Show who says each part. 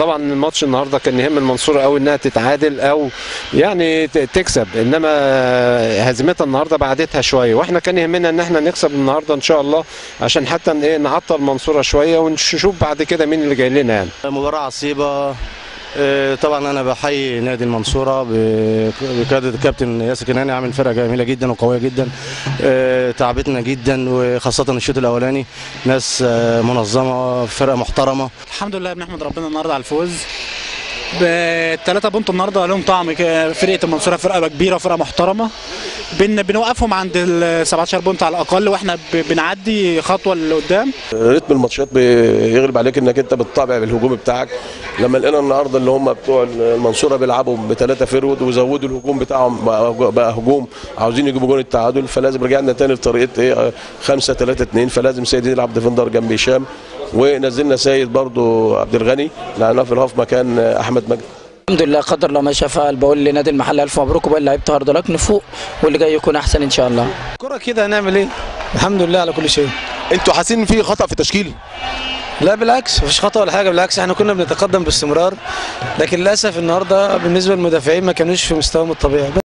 Speaker 1: طبعا الماتش النهارده كان يهم المنصوره قوي انها تتعادل او يعني تكسب، انما هزيمتها النهارده بعدتها شويه، واحنا كان يهمنا ان احنا نكسب النهارده ان شاء الله عشان حتى ايه نعطل المنصوره شويه ونشوف بعد كده مين اللي جاي لنا يعني.
Speaker 2: مباراه عصيبه. طبعا انا بحيي نادي المنصوره بقياده الكابتن ياسر كناني، عامل فرقه جميله جدا وقويه جدا. تعبتنا جدا وخاصه الشوط الاولاني، ناس منظمه، فرقه محترمه.
Speaker 3: الحمد لله بنحمد ربنا النهارده على الفوز. ب3 بونت النهارده لهم طعم. فرقه المنصوره فرقه كبيره وفرقه محترمه، بنوقفهم عند ال 17 بونت على الاقل، واحنا بنعدي خطوه لقدام.
Speaker 4: رتم الماتشات بيغلب عليك انك انت بتطابع بالهجوم بتاعك. لما لقينا النهارده اللي هم بتوع المنصوره بيلعبوا بثلاثه فيرود وزودوا الهجوم بتاعهم بقى هجوم، عاوزين يجيبوا جون التعادل، فلازم رجعنا تاني لطريقه ايه 5-3-2، فلازم سيد يلعب ديفندر جنب هشام، ونزلنا سيد برضو عبد الغني لعبناه في الهاف مكان احمد مجدي.
Speaker 5: الحمد لله قدر الله ما شاء فعل. بقول لنادي المحل الف مبروك، وبقول لعيبه هارد لك نفوق واللي جاي يكون احسن ان شاء الله.
Speaker 3: كرة كده هنعمل ايه؟ الحمد لله على كل شيء.
Speaker 6: انتوا حاسين ان في خطأ في التشكيل؟
Speaker 3: لا بالعكس، مفيش خطأ ولا حاجه، بالعكس احنا كنا بنتقدم باستمرار، لكن للاسف النهارده بالنسبه للمدافعين ما كانوش في مستواهم الطبيعي.